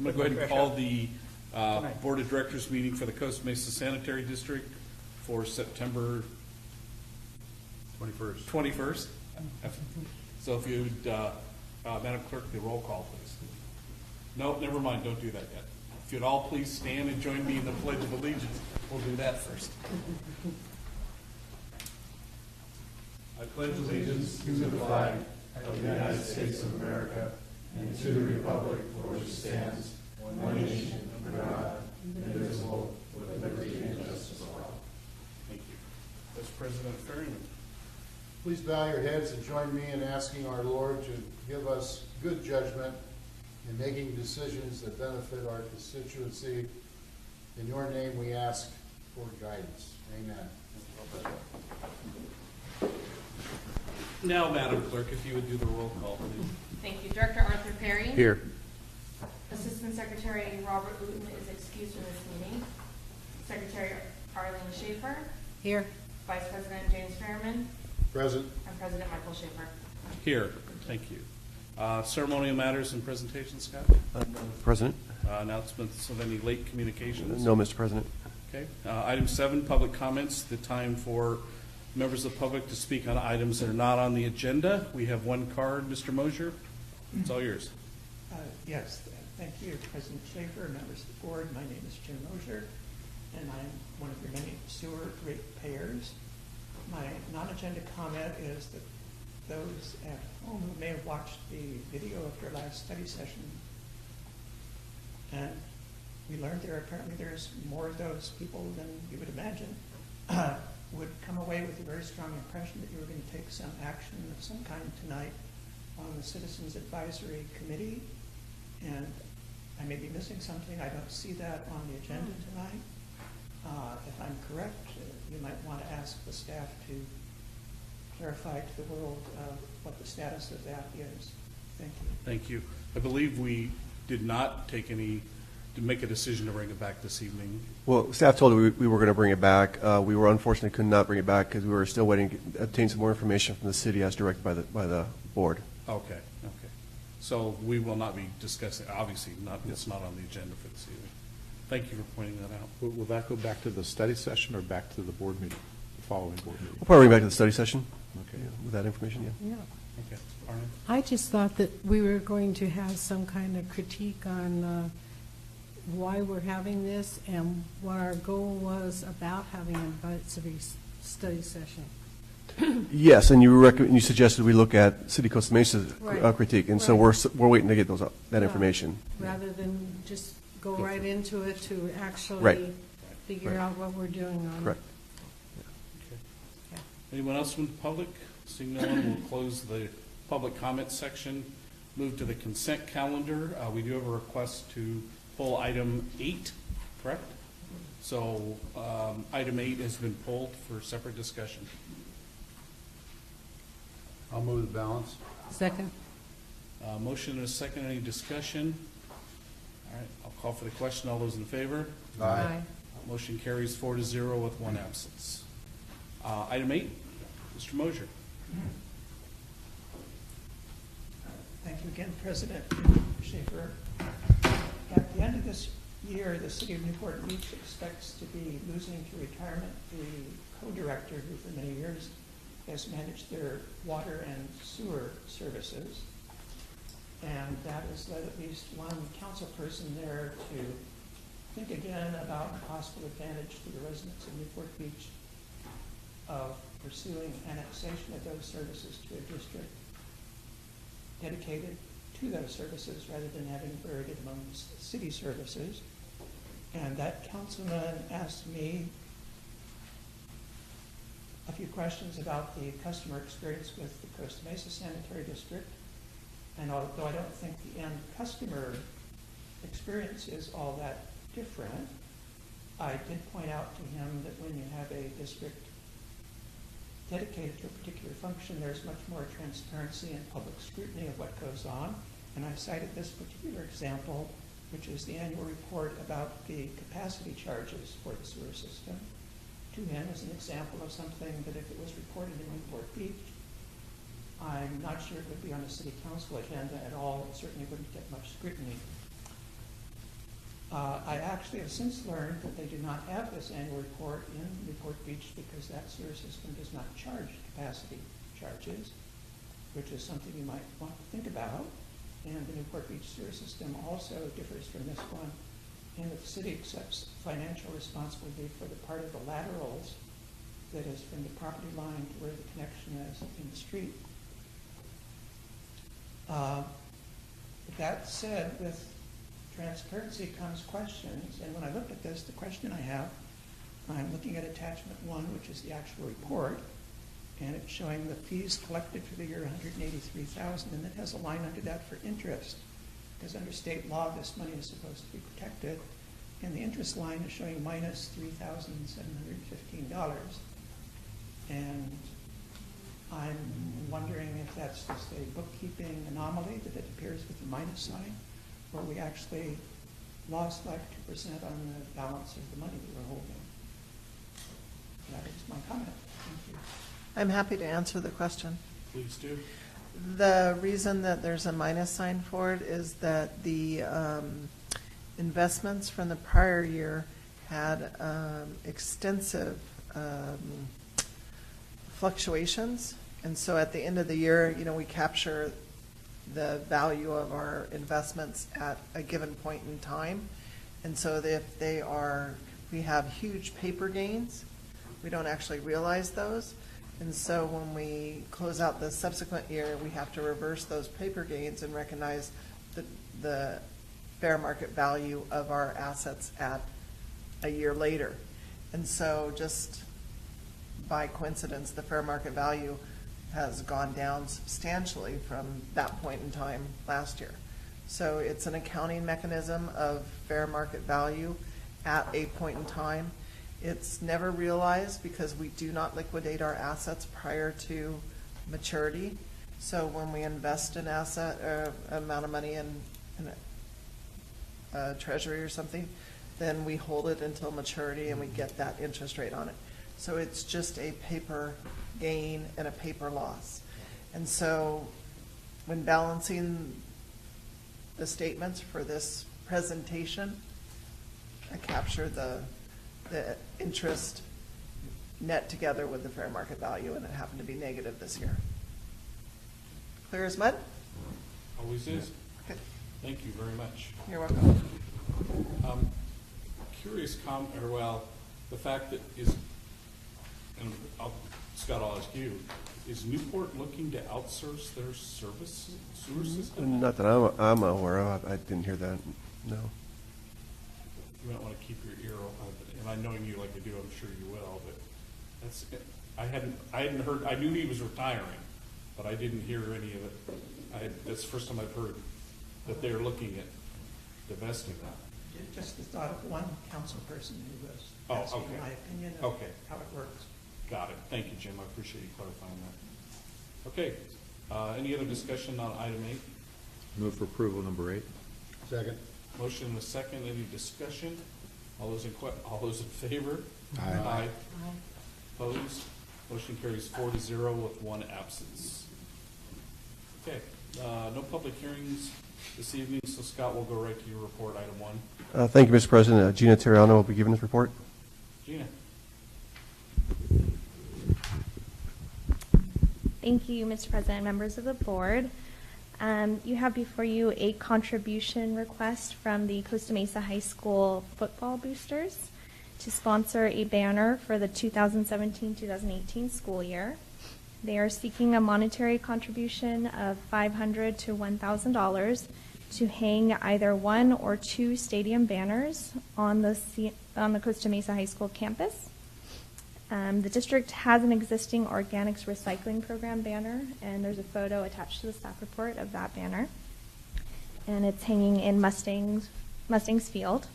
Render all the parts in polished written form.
I'm going to go ahead and call the Board of Directors meeting for the Costa Mesa Sanitary District for September 21st. So if you'd, Madam Clerk, the roll call, please. No, never mind, don't do that yet. If you'd all please stand and join me in the Pledge of Allegiance, we'll do that first. I pledge allegiance to the flag of the United States of America and to the republic for which it stands, one nation, under God, indivisible, with liberty and justice for all. Thank you. Vice President Ferryman. Please bow your heads and join me in asking our Lord to give us good judgment in making decisions that benefit our constituency. In your name we ask for guidance. Amen. Now, Madam Clerk, if you would do the roll call, please. Thank you. Director Arthur Perry. Here. Assistant Secretary Robert Wooten is excused from this meeting. Secretary Arlene Schaefer. Here. Vice President James Fairman. Present. And President Michael Schaefer. Here, thank you. Ceremonial matters and presentations, Scott? President? Announcements of any late communications? No, Mr. President. Okay. Item 7, public comments. The time for members of the public to speak on items that are not on the agenda. We have one card. Mr. Mosier, it's all yours. Yes, thank you, President Schaefer, members of the board. My name is Jim Mosier, and I'm one of your many sewer ratepayers. My non-agenda comment is that those at home who may have watched the video of your last study session, and we learned apparently there's more of those people than you would imagine, would come away with a very strong impression that you were going to take some action of some kind tonight on the Citizens Advisory Committee. And I may be missing something. I don't see that on the agenda tonight. If I'm correct, you might want to ask the staff to clarify to the world what the status of that is. Thank you. Thank you. I believe we did not take any, to make a decision to bring it back this evening. Well, staff told me we were going to bring it back. We were unfortunately could not bring it back because we were still waiting to obtain some more information from the city as directed by the board. Okay, okay. So we will not be discussing, obviously, it's not on the agenda for this evening. Thank you for pointing that out. Will that go back to the study session or back to the board meeting, the following board meeting? We'll probably bring it back to the study session Okay. with that information, yeah. Yeah. Okay, Arnie? I just thought that we were going to have some kind of critique on why we're having this and what our goal was about having an advisory study session. Yes, and you suggested we look at City Costa Mesa's Right. critique, and so Right. we're waiting to get that Yeah. information. Rather than just go right into it to actually Right. figure Right. out what we're doing on it. Correct. Okay. Yeah. Anyone else from the public? Seeing no one, we'll close the public comment section, move to the consent calendar. We do have a request to pull item 8, correct? So item 8 has been pulled for separate discussion. I'll move the balance. Second. Motion and a second. Any discussion? All right, I'll call for the question. All those in favor? Aye. Motion carries 4-0 with one absence. Item 8, Mr. Mosier. Thank you again, President Schaefer. At the end of this year, the city of Newport Beach expects to be losing to retirement the co-director who for many years has managed their water and sewer services. And that has led at least one council person there to think again about the possible advantage to the residents of Newport Beach of pursuing annexation of those services to a district dedicated to those services rather than having buried it among city services. And that councilman asked me a few questions about the customer experience with the Costa Mesa Sanitary District. And although I don't think the end customer experience is all that different, I did point out to him that when you have a district dedicated to a particular function, there's much more transparency and public scrutiny of what goes on. And I cited this particular example, which is the annual report about the capacity charges for the sewer system, to him as an example of something that if it was reported in Newport Beach, I'm not sure it would be on the city council agenda at all. It certainly wouldn't get much scrutiny. I actually have since learned that they do not have this annual report in Newport Beach because that sewer system does not charge capacity charges, which is something you might want to think about. And the Newport Beach sewer system also differs from this one in that the city accepts financial responsibility for the part of the laterals that is from the property line to where the connection is in the street. That said, with transparency comes questions, and when I looked at this, the question I have, I'm looking at attachment 1, which is the actual report, and it's showing the fees collected for the year $183,000, and it has a line under that for interest, because under state law, this money is supposed to be protected, and the interest line is showing minus $3,715, and I'm wondering if that's just a bookkeeping anomaly that it appears with the minus sign, or we actually lost like 2% on the balance of the money we were holding. That is my comment. Thank you. I'm happy to answer the question. Please do. The reason that there's a minus sign for it is that the investments from the prior year had extensive fluctuations. And so at the end of the year, we capture the value of our investments at a given point in time. And so if we have huge paper gains, we don't actually realize those. And so when we close out the subsequent year, we have to reverse those paper gains and recognize the fair market value of our assets at a year later. And so just by coincidence, the fair market value has gone down substantially from that point in time last year. So it's an accounting mechanism of fair market value at a point in time. It's never realized because we do not liquidate our assets prior to maturity. So when we invest an asset or amount of money in a treasury or something, then we hold it until maturity and we get that interest rate on it. So it's just a paper gain and a paper loss. And so when balancing the statements for this presentation, I capture the interest net together with the fair market value, and it happened to be negative this year. Clear as mud? Always is. Okay. Thank you very much. You're welcome. Curious the fact that and Scott, I'll ask you, is Newport looking to outsource their sewer system? Not that I'm aware of. I didn't hear that, no. You might want to keep your ear open, and I knowing you like I do, I'm sure you will, but I hadn't heard, I knew he was retiring, but I didn't hear any of it. That's the first time I've heard that they're looking at divesting that. Just the thought of one council person who was asking okay. my opinion of how it works. Got it. Thank you, Jim. I appreciate you clarifying that. Okay. Any other discussion on item 8? Move for approval number 8. Second. Motion and a second. Any discussion? All those in favor? Aye. Opposed? Motion carries 4-0 with 1 absence. Okay. No public hearings this evening, so Scott, will go right to your report, item 1. Thank you, Mr. President. Gina Terriano will be giving this report. Gina. Thank you, Mr. President, members of the board. You have before you a contribution request from the Costa Mesa High School football boosters to sponsor a banner for the 2017-2018 school year. They are seeking a monetary contribution of $500 to $1,000 to hang either 1 or 2 stadium banners on the Costa Mesa High School campus. The district has an existing organics recycling program banner, and there's a photo attached to the staff report of that banner. And it's hanging in Mustangs Field.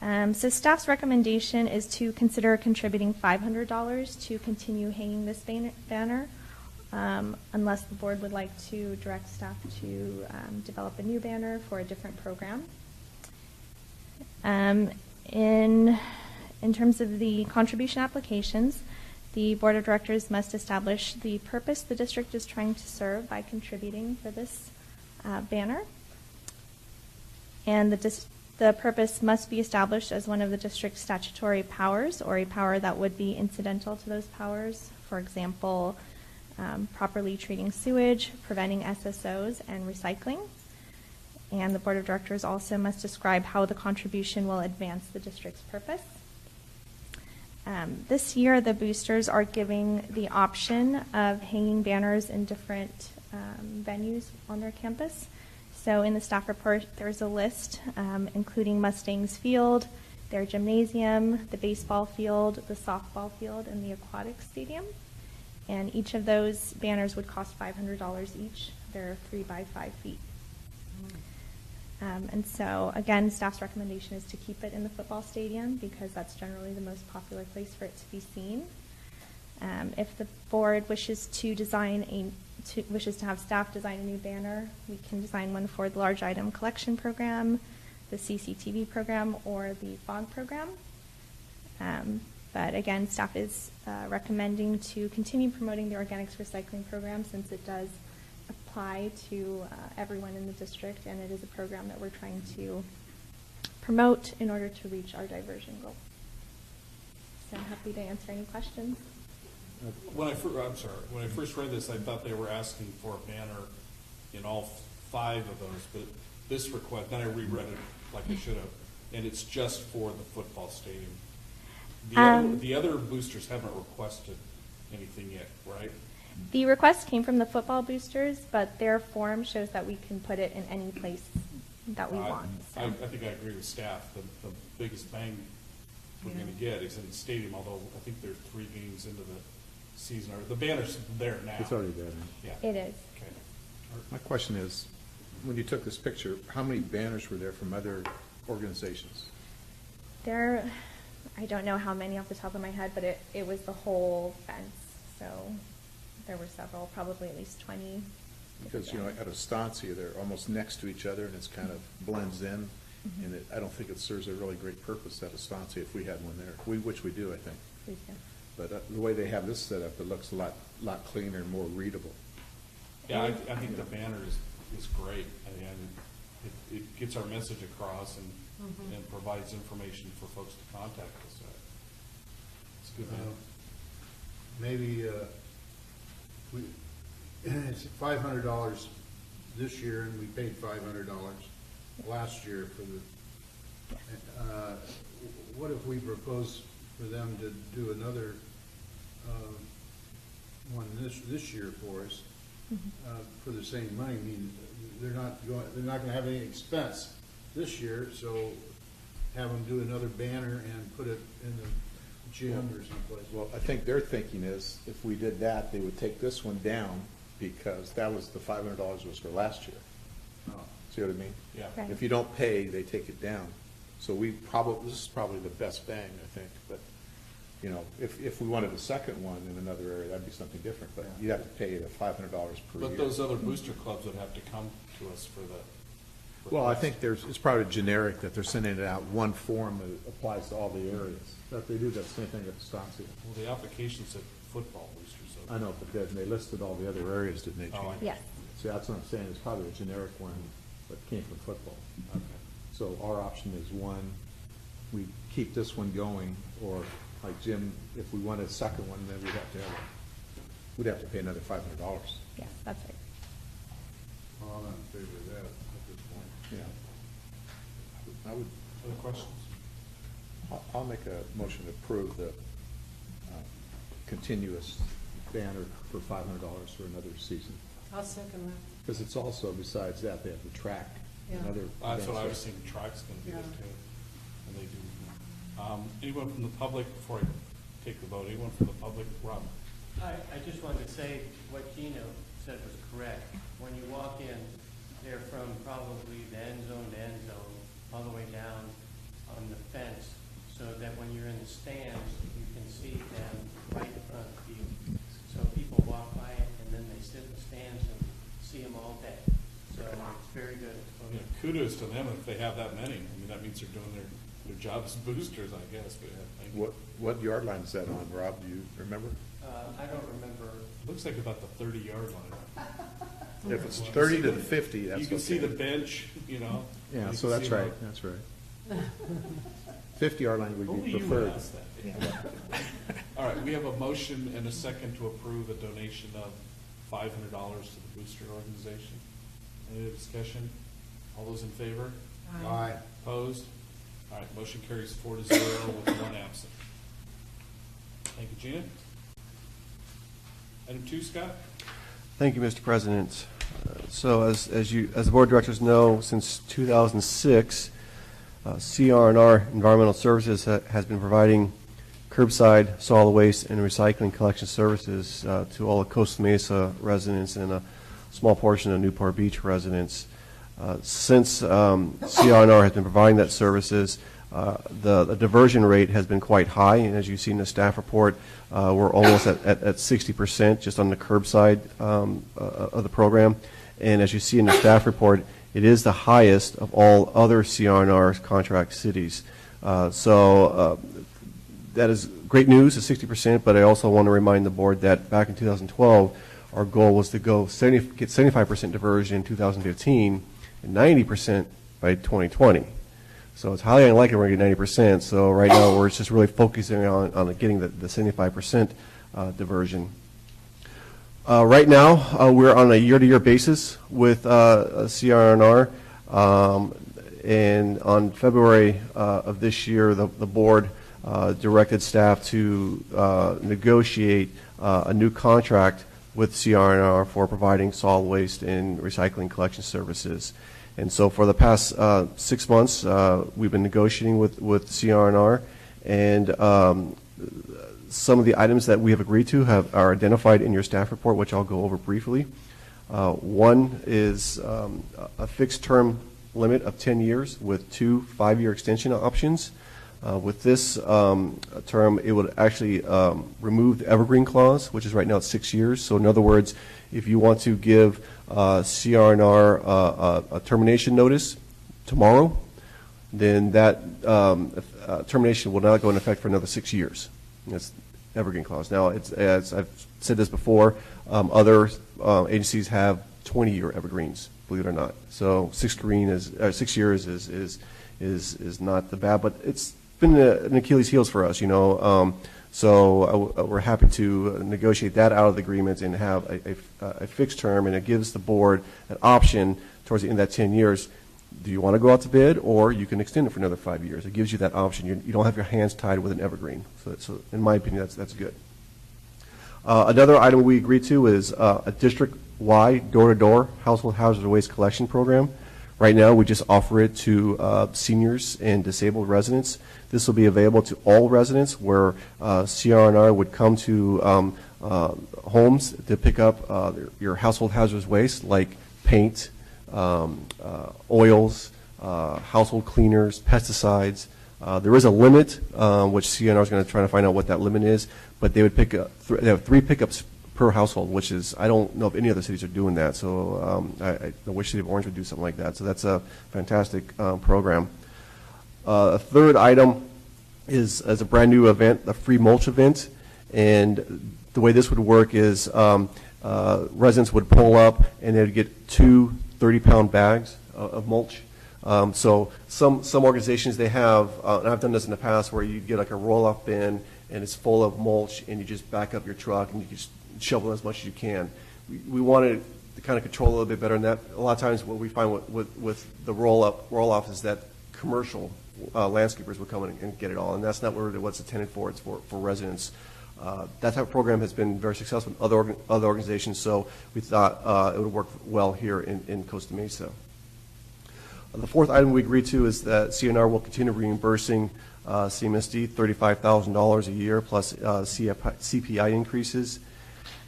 So staff's recommendation is to consider contributing $500 to continue hanging this banner, unless the board would like to direct staff to develop a new banner for a different program. In terms of the contribution applications, the board of directors must establish the purpose the district is trying to serve by contributing for this banner. And The purpose must be established as one of the district's statutory powers or a power that would be incidental to those powers. For example, properly treating sewage, preventing SSOs, and recycling. And the Board of Directors also must describe how the contribution will advance the district's purpose. This year, the boosters are giving the option of hanging banners in different venues on their campus. So in the staff report, there's a list, including Mustangs Field, their gymnasium, the baseball field, the softball field, and the aquatic stadium. And each of those banners would cost $500 each. They're 3 by 5 feet. And so, again, staff's recommendation is to keep it in the football stadium because that's generally the most popular place for it to be seen. If the board wishes to have staff design a new banner, we can design one for the large item collection program, the CCTV program, or the FOG program. But again, staff is recommending to continue promoting the organics recycling program since it does apply to everyone in the district, and it is a program that we're trying to promote in order to reach our diversion goal. So I'm happy to answer any questions. When I first read this, I thought they were asking for a banner in all 5 of those, but this request, then I reread it like I should have, and it's just for the football stadium. The other boosters haven't requested anything yet, right? The request came from the football boosters, but their form shows that we can put it in any place that we want. So. I think I agree with staff. The biggest bang we're going to get is in the stadium, although I think they're 3 games into the season. Or the banner's there now. It's already there. Yeah. It is. Okay. My question is, when you took this picture, how many banners were there from other organizations? I don't know how many off the top of my head, but it was the whole fence. So there were several, probably at least 20. Because, you know, at Estancia, they're almost next to each other, and it's kind of blends in, and I don't think it serves a really great purpose at Estancia if we had one there, which we do, I think. We do. But the way they have this set up, it looks a lot cleaner and more readable. Yeah, I think the banner is great. It gets our message across and provides information for folks to contact us. It's a good banner. Maybe it's $500 this year, and we paid $500 last year for the. What if we propose for them to do another one this year for us for the same money? I mean, they're not going to have any expense this year, so have them do another banner and put it in the gym or someplace. Well, I think their thinking is, if we did that, they would take this one down, because that was the $500 was for last year. Oh. See what I mean? Yeah. Right. If you don't pay, they take it down. So this is probably the best bang, I think, but, you know, if we wanted a second one in another area, that'd be something different, but you'd have to pay the $500 per year. But those other booster clubs would have to come to us for the. Well, I think it's probably generic that they're sending it out one form that applies to all the areas. That they do that same thing at Estancia. Well, the application said football boosters. So. I know, but they listed all the other areas, didn't they, Gene? Oh, I- Yes. See, that's what I'm saying, it's probably a generic one, but came from football. Okay. So our option is one, we keep this one going, or like Jim, if we want a second one, then we'd have to pay another $500. Yes, that's right. Well, I'm not in favor of that at this point. Yeah. I would, Other questions? I'll make a motion to approve the continuous banner for $500 for another season. I'll second that. Because it's also, besides that, they have the track and Yeah. other. That's what I was events. thinking, track's gonna be Yeah. there too, and they do. Anyone from the public, before I take the vote, anyone from the public? Rob? I just wanted to say what Gino said was correct. When you walk in, they're from probably the end zone to end zone, all the way down on the fence, so that when you're in the stands, you can see them right in front of you. So people walk by it, and then they sit in the stands and see them all day. So it's very good. Yeah, kudos to them if they have that many. I mean, that means they're doing their job as boosters, I guess, but yeah, thank you. What yard line is that on, Rob? Do you remember? I don't remember. Looks like about the 30-yard line. If it's 30 to the 50, that's. You can see okay. the bench, you know. Yeah, You so can that's see right, that's right. 50 line would Only be you would preferred. ask that. All right, we have a motion and a second to approve a donation of $500 to the booster organization. Any discussion? All those in favor? Aye. Opposed? All right, motion carries 4-0 with 1 absent. Thank you, Gina. Item 2, Scott? Thank you, Mr. President. So as the board of directors know, since 2006, CR&R Environmental Services has been providing curbside solid waste and recycling collection services to all of Costa Mesa residents and a small portion of Newport Beach residents. Since CR&R has been providing that services, the diversion rate has been quite high, and as you see in the staff report, we're almost at 60% just on the curbside of the program. And as you see in the staff report, it is the highest of all other CR&R contract cities. So that is great news, at 60%, but I also want to remind the board that back in 2012, our goal was to get 75% diversion in 2015 and 90% by 2020. So it's highly unlikely we're going to get 90%. So right now we're just really focusing on getting the 75% diversion. Right now we're on a year-to-year basis with CR&R. And on February of this year, the board directed staff to negotiate a new contract with CR&R for providing solid waste and recycling collection services. And so for the past 6 months, we've been negotiating with CR&R, and some of the items that we have agreed to are identified in your staff report, which I'll go over briefly. One is a fixed term limit of 10 years with 2 5-year extension options. With this term, it would actually remove the evergreen clause, which is right now at 6 years. So in other words, if you want to give CR&R a termination notice tomorrow, then that termination will not go into effect for another 6 years. That's evergreen clause. Now, as I've said this before, other agencies have 20-year evergreens, believe it or not. So 6 years is not the bad, but it's been an Achilles heels for us, you know. So we're happy to negotiate that out of the agreement and have a fixed term, and it gives the board an option towards the end of that 10 years. Do you want to go out to bid, or you can extend it for another 5 years? It gives you that option. You don't have your hands tied with an evergreen. So in my opinion, that's good. Another item we agreed to is a district-wide door-to-door household hazardous waste collection program. Right now, we just offer it to seniors and disabled residents. This will be available to all residents, where CR&R would come to homes to pick up your household hazardous waste like paint, oils, household cleaners, pesticides. There is a limit, which CR&R is going to try to find out what that limit is, but they would pick up. They have 3 pickups per household, which is, I don't know if any other cities are doing that. So I wish City of Orange would do something like that. So that's a fantastic program. A third item is a brand new event, the free mulch event, and the way this would work is residents would pull up and they'd get 2 30-pound bags of mulch. So some organizations, they have, and I've done this in the past, where you get like a roll-off bin and it's full of mulch, and you just back up your truck and you just shovel as much as you can. We wanted to kind of control a little bit better than that. A lot of times what we find with the roll-off is that commercial landscapers will come in and get it all, and that's not really what's intended for. It's for residents. That type of program has been very successful in other organizations, so we thought it would work well here in Costa Mesa. The fourth item we agreed to is that CR&R will continue reimbursing CMSD $35,000 a year plus CPI increases,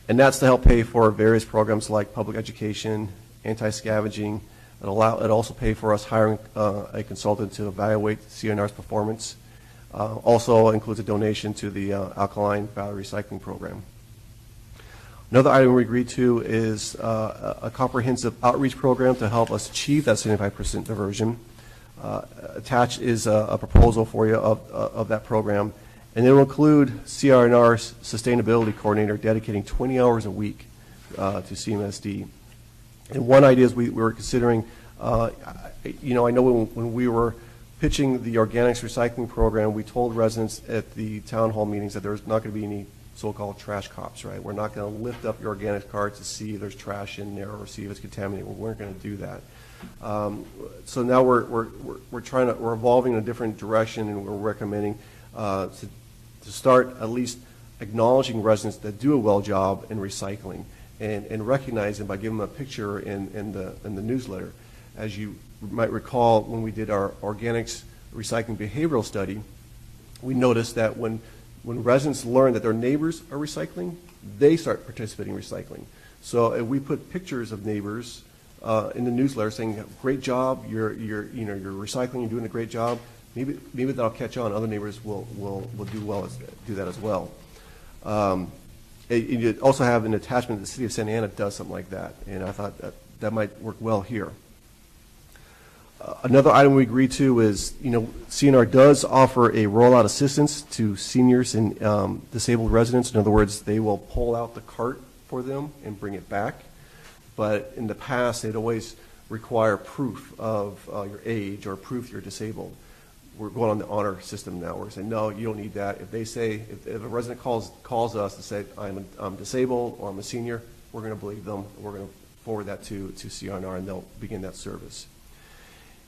and that's to help pay for various programs like public education, anti-scavenging. It also pay for us hiring a consultant to evaluate CR&R's performance. Also includes a donation to the alkaline battery recycling program. Another item we agreed to is a comprehensive outreach program to help us achieve that 75% diversion. Attached is a proposal for you of that program, and it will include CR&R's sustainability coordinator dedicating 20 hours a week to CMSD. And one idea is we were considering, I know when we were pitching the organics recycling program, we told residents at the town hall meetings that there's not going to be any so-called trash cops, right? We're not going to lift up your organic carts to see if there's trash in there or see if it's contaminated. We weren't going to do that. So now we're evolving in a different direction, and we're recommending to start at least acknowledging residents that do a well job in recycling and recognize them by giving them a picture in the newsletter. As you might recall, when we did our organics recycling behavioral study, we noticed that when residents learn that their neighbors are recycling, they start participating in recycling. So if we put pictures of neighbors in the newsletter saying, "Great job, you're recycling, you're doing a great job," maybe that'll catch on. Other neighbors will do that as well. You also have an attachment that the city of Santa Ana does something like that, and I thought that might work well here. Another item we agreed to is, CNR does offer a rollout assistance to seniors and disabled residents. In other words, they will pull out the cart for them and bring it back. But in the past, they'd always require proof of your age or proof you're disabled. We're going on the honor system now. We're saying, no, you don't need that. If they say, if a resident calls us and say, I'm disabled or I'm a senior, we're going to believe them. We're going to forward that to CRNR, and they'll begin that service.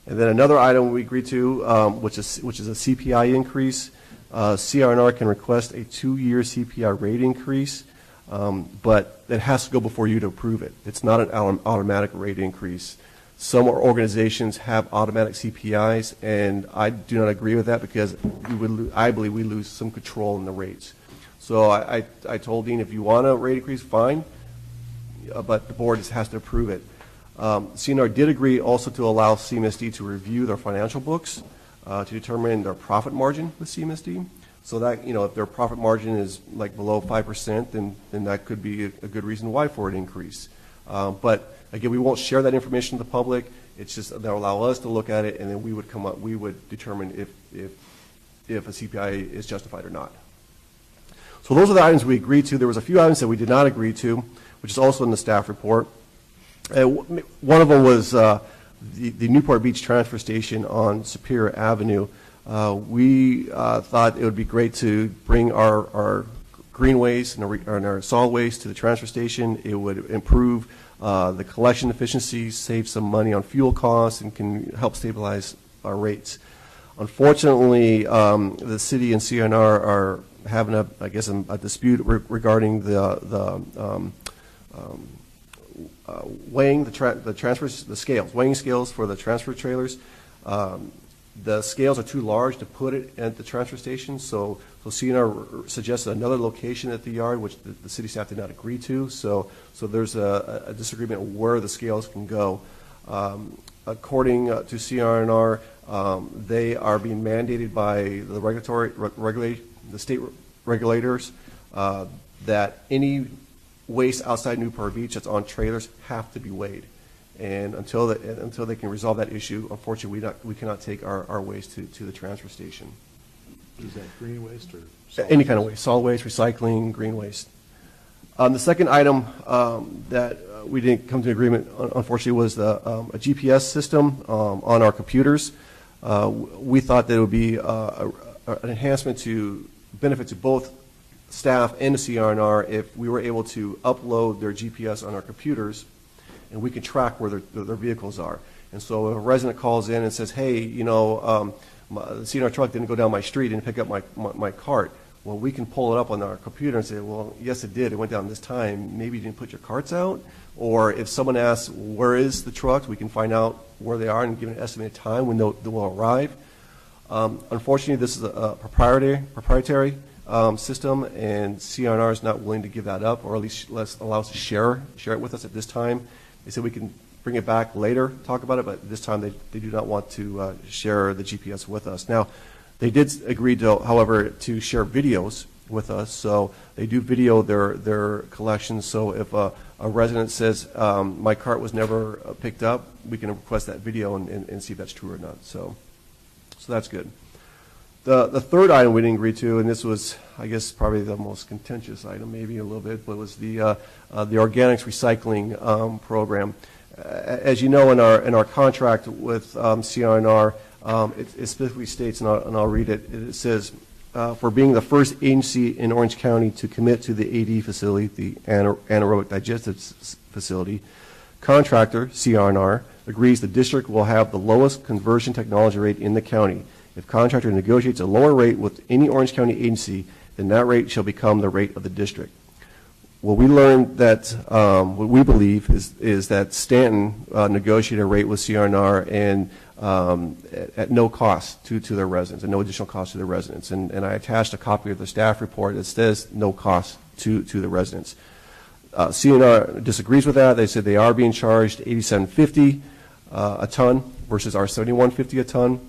And then another item we agreed to, which is a CPI increase. CRNR can request a 2-year CPI rate increase, but it has to go before you to approve it. It's not an automatic rate increase. Some organizations have automatic CPIs, and I do not agree with that because I believe we lose some control in the rates. So I told Dean, if you want a rate increase, fine, but the board has to approve it. CNR did agree also to allow CMSD to review their financial books to determine their profit margin with CMSD. So that, if their profit margin is like below 5%, then that could be a good reason why for an increase. But again, we won't share that information to the public. It's just they'll allow us to look at it, and then we would determine if a CPI is justified or not. So those are the items we agreed to. There was a few items that we did not agree to, which is also in the staff report. One of them was the Newport Beach transfer station on Superior Avenue. We thought it would be great to bring our greenways and our solid waste to the transfer station. It would improve the collection efficiency, save some money on fuel costs, and can help stabilize our rates. Unfortunately, the city and CNR are having a dispute regarding the weighing the scales, weighing scales for the transfer trailers. The scales are too large to put it at the transfer station, so CNR suggested another location at the yard, which the city staff did not agree to. So there's a disagreement where the scales can go. According to CNR, they are being mandated by the state regulators that any waste outside Newport Beach that's on trailers have to be weighed. And until they can resolve that issue, unfortunately, we cannot take our waste to the transfer station. Is that green waste or Any kind of waste, solid waste, recycling, green waste. The second item that we didn't come to an agreement, unfortunately, was a GPS system on our computers. We thought that it would be an enhancement to benefit to both staff and the CRNR if we were able to upload their GPS on our computers, and we can track where their vehicles are. And so if a resident calls in and says, hey, the CNR truck didn't go down my street and pick up my cart, well, we can pull it up on our computer and say, well, yes, it did. It went down this time. Maybe you didn't put your carts out. Or if someone asks, where is the truck, we can find out where they are and give an estimated time when they will arrive. Unfortunately, this is a proprietary system, and CRNR is not willing to give that up, or at least allow us to share it with us at this time. They said we can bring it back later, talk about it, but this time they do not want to share the GPS with us. Now, they did agree, however, to share videos with us, so they do video their collections. So if a resident says, my cart was never picked up, we can request that video and see if that's true or not. So that's good. The third item we didn't agree to, and this was, I guess, probably the most contentious item, maybe a little bit, but was the organics recycling program. As you know, in our contract with CRNR, It specifically states, and I'll read it. It says, for being the first agency in Orange County to commit to the AD facility, the anaerobic digestive facility, contractor, CRNR, agrees the district will have the lowest conversion technology rate in the county. If contractor negotiates a lower rate with any Orange County agency, then that rate shall become the rate of the district. Well, we learned that what we believe is that Stanton negotiated a rate with CRNR and at no cost to their residents, and no additional cost to their residents. And I attached a copy of the staff report that says no cost to the residents. CNR disagrees with that. They said they are being charged $87.50 a ton versus our $71.50 a ton.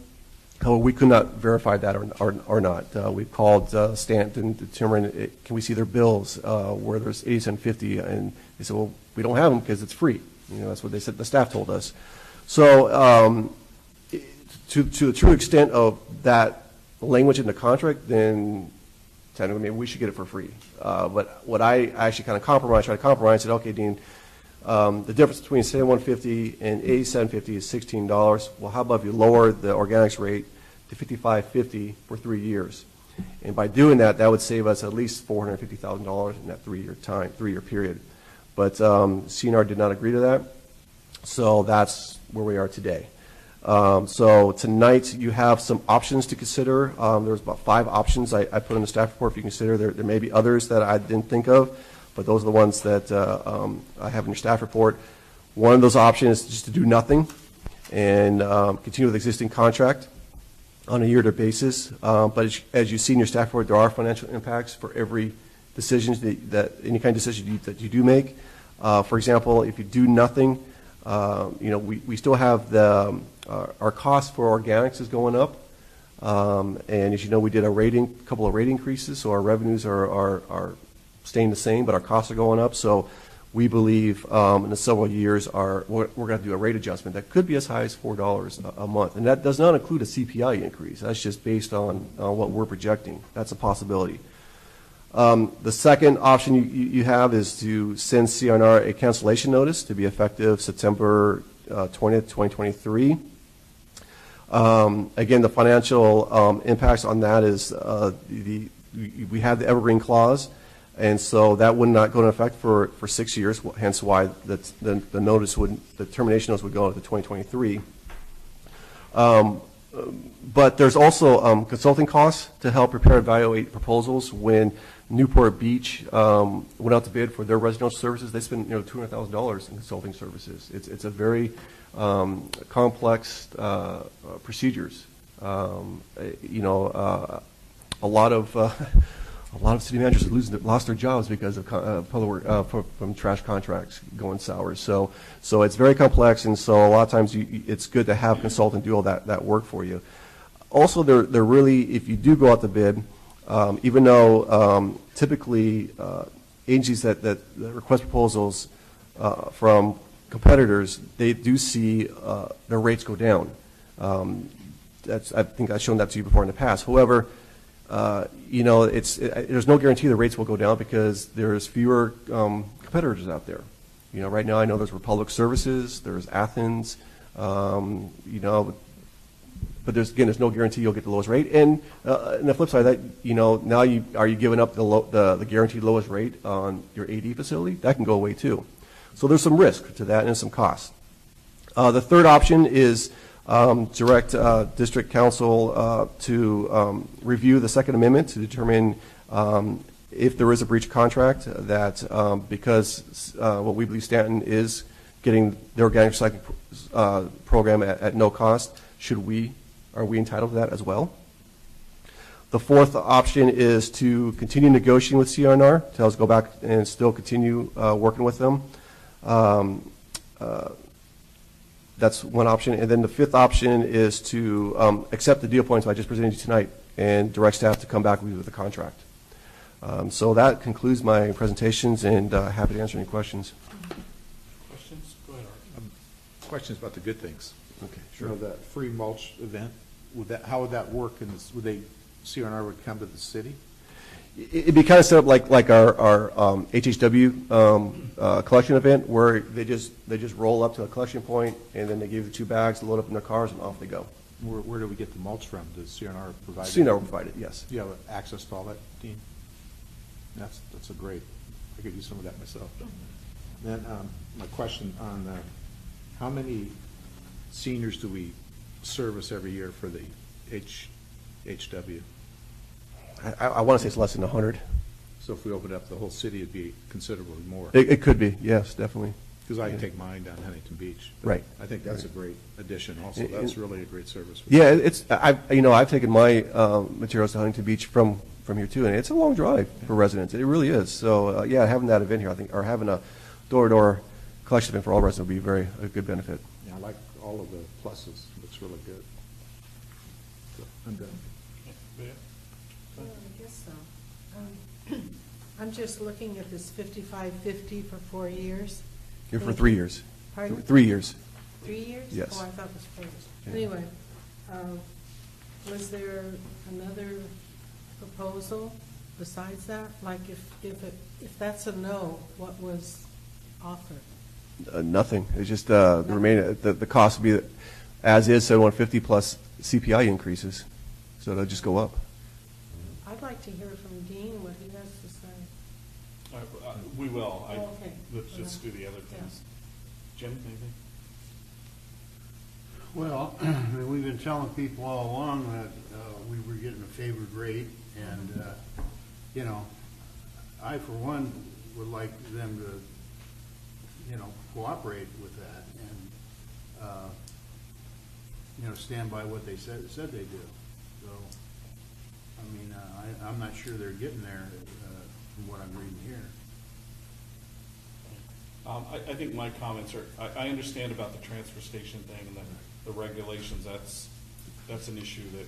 However, we could not verify that or not. We called Stanton to determine, can we see their bills where there's $87.50, and they said, well, we don't have them because it's free. That's what they said. The staff told us. So to the true extent of that language in the contract, then technically maybe we should get it for free. But what I actually tried to compromise, said, okay, Dean, the difference between $71.50 and $87.50 is $16. Well, how about if you lower the organics rate to $55.50 for 3 years? And by doing that, that would save us at least $450,000 in that 3-year period. But CNR did not agree to that, so that's where we are today. So tonight you have some options to consider. There's about 5 options I put in the staff report for you to consider. There may be others that I didn't think of, but those are the ones that I have in your staff report. One of those options is just to do nothing and continue with the existing contract on a year-to-year basis. But as you see in your staff report, there are financial impacts for every decision that any kind of decision that you do make. For example, if you do nothing, we still have our cost for organics is going up. And as you know, we did a couple of rate increases, so our revenues are staying the same, but our costs are going up. So we believe in the several years we're going to do a rate adjustment that could be as high as $4 a month. And that does not include a CPI increase. That's just based on what we're projecting. That's a possibility. The second option you have is to send CRNR a cancellation notice to be effective September 20th, 2023. Again, the financial impacts on that is we have the evergreen clause, and so that would not go into effect for 6 years, hence why the termination notice would go into 2023. But there's also consulting costs to help prepare and evaluate proposals. When Newport Beach went out to bid for their residential services, they spent $200,000 in consulting services. It's a very complex procedures. A lot of city managers lost their jobs because of public work, from trash contracts going sour. So it's very complex, and so a lot of times it's good to have a consultant do all that work for you. Also, they're really, if you do go out to bid, even though typically agencies that request proposals from competitors, they do see their rates go down. I think I've shown that to you before in the past. However, there's no guarantee the rates will go down because there's fewer competitors out there. Right now I know there's Republic Services, there's Athens, but there's no guarantee you'll get the lowest rate. And on the flip side of that, now are you giving up the guaranteed lowest rate on your AD facility? That can go away too. So there's some risk to that and some cost. The third option is direct district council to review the Second Amendment to determine if there is a breach of contract, that because what we believe Stanton is getting the organic recycling program at no cost, are we entitled to that as well? The fourth option is to continue negotiating with CRNR, to go back and still continue working with them. That's one option. And then the fifth option is to accept the deal points I just presented you tonight and direct staff to come back with the contract. So that concludes my presentations, and happy to answer any questions. Questions? Go ahead, Art. Questions about the good things. Okay, sure. That free mulch event, how would that work? And CRNR would come to the city? It'd be kind of set up like our HHW collection event, where they just roll up to a collection point, and then they give you 2 bags, load up in their cars, and off they go. Where do we get the mulch from? Does CNR provide it? CNR will provide it, yes. Do you have access to all that, Dean? That's a great, I could use some of that myself. Then, my question on, how many seniors do we service every year for the HW? I want to say it's less than 100. So if we opened up the whole city, it'd be considerably more. It could be, yes, definitely. Because I take mine down Huntington Beach. Right. I think that's a great addition also. And- That's really a great service. Yeah, I've taken my materials to Huntington Beach from here too, and it's a long drive for residents. It really is. So, yeah, having that event here, I think, or having a door-to-door collection event for all residents would be a good benefit. Yeah, I like all of the pluses. Looks really good. So, I'm done. Well, I guess so. I'm just looking at this 5550 for 4 years. Here for 3 years. Pardon? 3 years. 3 years? Yes. Oh, I thought it was 4 years. Yeah. Anyway, was there another proposal besides that? Like if that's a no, what was offered? Nothing. It's just the remaining, the cost would be as is, 7150 plus CPI increases. So they'll just go up. I'd like to hear from Dean what he has to say. We will. Oh, okay. Let's just do the other things. Jim, anything? Well, we've been telling people all along that we were getting a favored rate, and, you know, I, for one, would like them to, you know, cooperate with that and, you know, stand by what they said they do. So, I mean, I'm not sure they're getting there from what I'm reading here. I think my comments are, I understand about the transfer station thing and the regulations. That's an issue that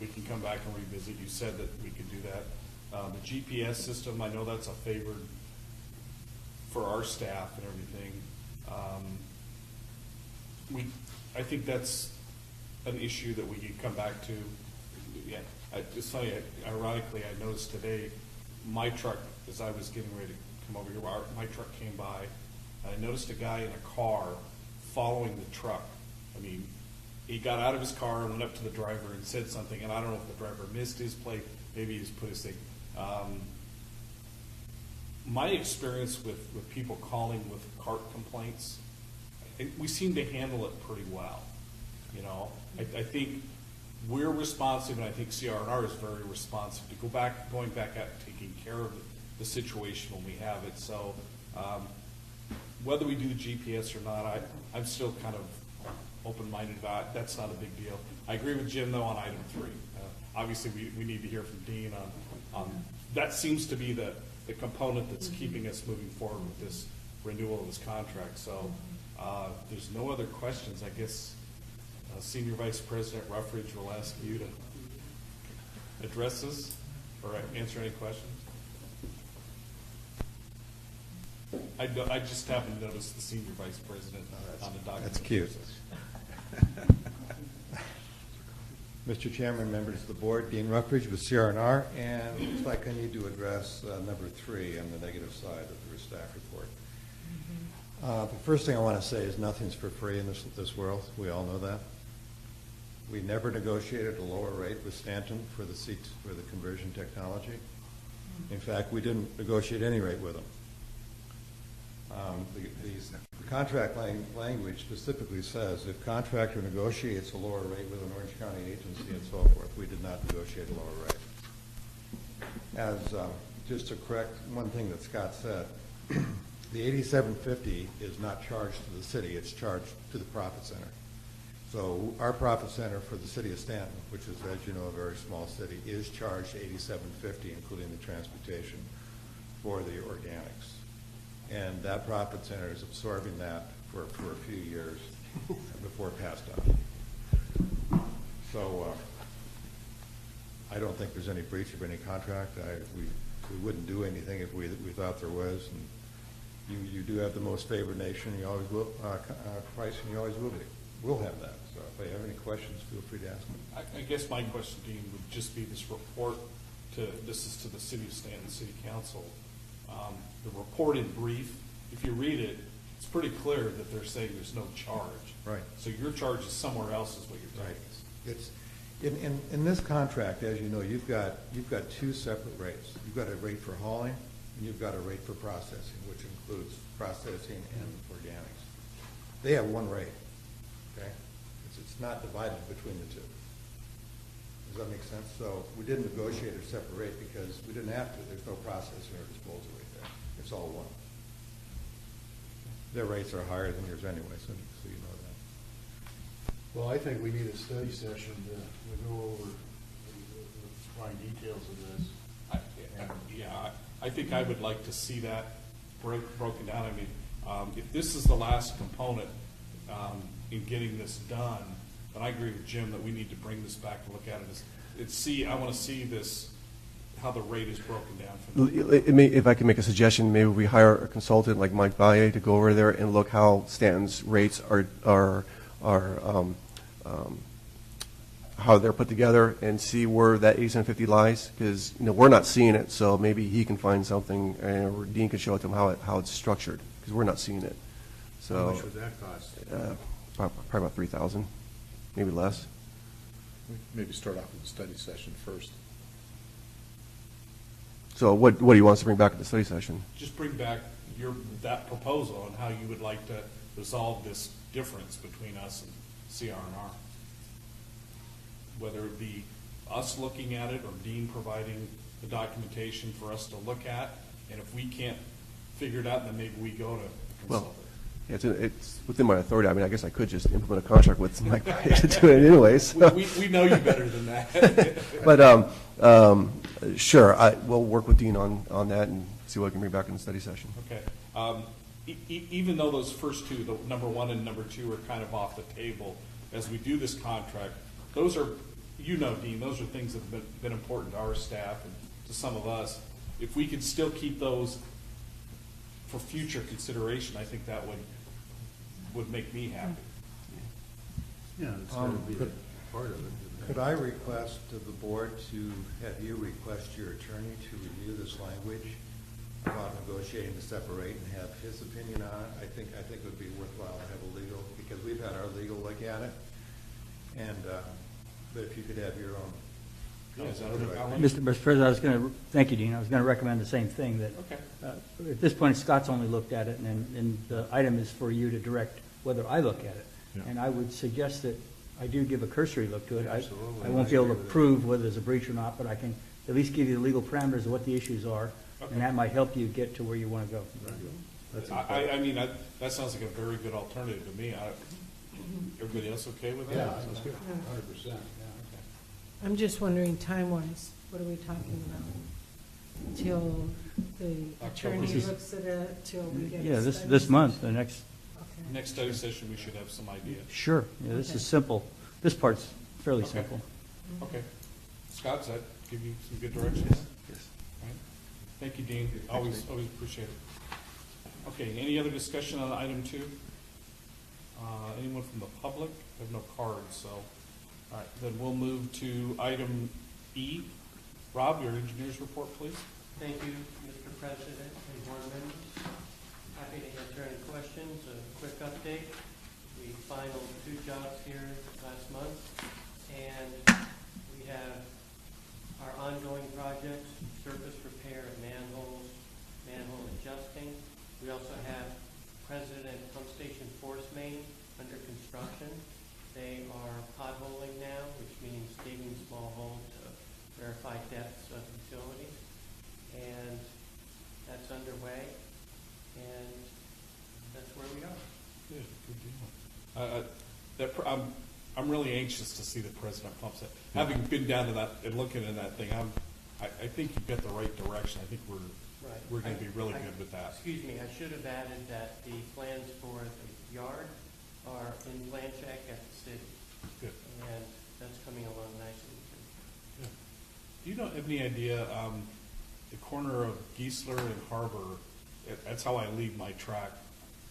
we can come back and revisit. You said that we could do that. The GPS system, I know that's a favored for our staff and everything. I think that's an issue that we can come back to. Yeah, it's funny, ironically, I noticed today, my truck, as I was getting ready to come over here, my truck came by, and I noticed a guy in a car following the truck. I mean, he got out of his car and went up to the driver and said something, and I don't know if the driver missed his plate, maybe he just put his thing. My experience with people calling with cart complaints, we seem to handle it pretty well. You know, I think we're responsive, and I think CR&R is very responsive to going back out and taking care of the situation when we have it. So whether we do the GPS or not, I'm still kind of open-minded about it. That's not a big deal. I agree with Jim, though, on item 3. Obviously, we need to hear from Dean on that. Seems to be the component that's keeping us moving forward with this renewal of this contract. So there's no other questions. I guess Senior Vice President Ruffridge will ask you to address this or answer any questions. I just happened to notice the Senior Vice President on the document. That's cute. Mr. Chairman, members of the board, Dean Ruffridge with CR&R, and it looks like I need to address number 3 on the negative side of the staff report. The first thing I want to say is nothing's for free in this world. We all know that. We never negotiated a lower rate with Stanton for the seats for the conversion technology. In fact, we didn't negotiate any rate with them. The contract language specifically says if contractor negotiates a lower rate with an Orange County agency and so forth, we did not negotiate a lower rate. As just to correct one thing that Scott said, the $87.50 is not charged to the city; it's charged to the profit center. So our profit center for the city of Stanton, which is, as you know, a very small city, is charged $87.50, including the transportation for the organics. And that profit center is absorbing that for a few years before it passed on. So I don't think there's any breach of any contract. We wouldn't do anything if we thought there was. And you do have the most favored nation. You always will price, and you always will be. We'll have that. So if you have any questions, feel free to ask them. I guess my question, Dean, would just be this report this is to the City of Stanton City Council. The report in brief, if you read it, it's pretty clear that they're saying there's no charge. Right. So your charge is somewhere else is what you're telling us. It's, in this contract, as you know, you've got two separate rates. You've got a rate for hauling, and you've got a rate for processing, which includes processing and organics. They have one rate, okay? It's not divided between the two. Does that make sense? So we didn't negotiate a separate rate because we didn't have to. There's no processing or disposal rate there. It's all one. Their rates are higher than yours anyway, so you know that. Well, I think we need a study session to go over the fine details of this. I think I would like to see that broken down. I mean, if this is the last component in getting this done, then I agree with Jim that we need to bring this back and look at it. I want to see this, how the rate is broken down. If I can make a suggestion, maybe we hire a consultant like Mike Valle to go over there and look how Stanton's rates are how they're put together and see where that 8750 lies, because we're not seeing it, so maybe he can find something, or Dean can show it to him how it's structured, because we're not seeing it. So How much would that cost? probably about 3,000, maybe less. Maybe start off with a study session first. So what do you want us to bring back at the study session? Just bring back that proposal on how you would like to resolve this difference between us and CR&R. Whether it be us looking at it or Dean providing the documentation for us to look at, and if we can't figure it out, then maybe we go to a Well, consultant. it's within my authority. I mean, I guess I could just implement a contract with Mike Valle to do it anyways. So. We know you better than that. But sure, we'll work with Dean on that and see what we can bring back in the study session. Okay. Even though those first two, the number one and number two, are kind of off the table, as we do this contract, those are, Dean, those are things that have been important to our staff and to some of us. If we could still keep those for future consideration, I think that would make me happy. Yeah, it's got to be a part of it. Could I request of the board to have you request your attorney to review this language about negotiating the separate rate and have his opinion on it? I think it would be worthwhile to have a legal, because we've had our legal look at it. And but if you could have your own. Yeah, is that okay, Alan? Mr. President, thank you, Dean. I was going to recommend the same thing, that Okay. at this point, Scott's only looked at it, and the item is for you to direct whether I look at it. Yeah. And I would suggest that I do give a cursory look to it. Absolutely. I won't be able to I agree with that. prove whether there's a breach or not, but I can at least give you the legal parameters of what the issues are, Okay. and that might help you get to where you want to go. That's I mean, that sounds like a very good alternative to me. Everybody else okay with that? Yeah, that's good. 100%, yeah. I'm just wondering, time-wise, what are we talking about? Till the attorney October. looks at it, till we get. Yeah, a this study month, session? the next, Okay. Next study session, we should have some idea. sure. Yeah, this Okay. is simple. This part's fairly Okay. simple. Okay. Scott, does that give you some good direction? Yes. All right. Thank you, Dean. Always appreciate it. Okay, any other discussion on item 2? Anyone from the public? I have no cards, so, all right, then we'll move to item E. Rob, your engineer's report, please. Thank you, Mr. President and board members. Happy to answer any questions. A quick update. We finalized 2 jobs here last month, and we have our ongoing projects, surface repair of manholes, manhole adjusting. We also have President Pump Station Force Main under construction. They are potholing now, which means digging small holes to verify depths of utilities. And that's underway, and that's where we are. Good deal. I'm really anxious to see the president pump set. Having been down to that and looking at that thing, I think you've got the right direction. I think we're going to be really good with that. Excuse me, I should have added that the plans for the yard are in land check at the city, Good. and that's coming along nicely. Good. Do you have any idea, the corner of Geisler and Harbor, that's how I leave my track.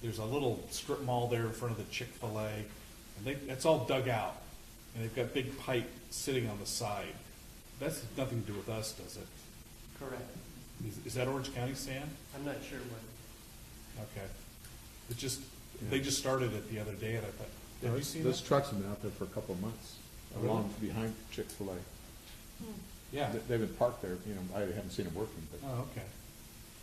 There's a little strip mall there in front of the Chick-fil-A, and it's all dug out, and they've got big pipe sitting on the side. That's nothing to do with us, does it? Correct. Is that Orange County sand? I'm not sure what. Okay. They just started it the other day, and I thought, have you seen Those that? trucks have been out there for a couple of months. along behind Chick-fil-A. Yeah. They've been parked there, you know, I haven't seen them working, but. Oh, okay.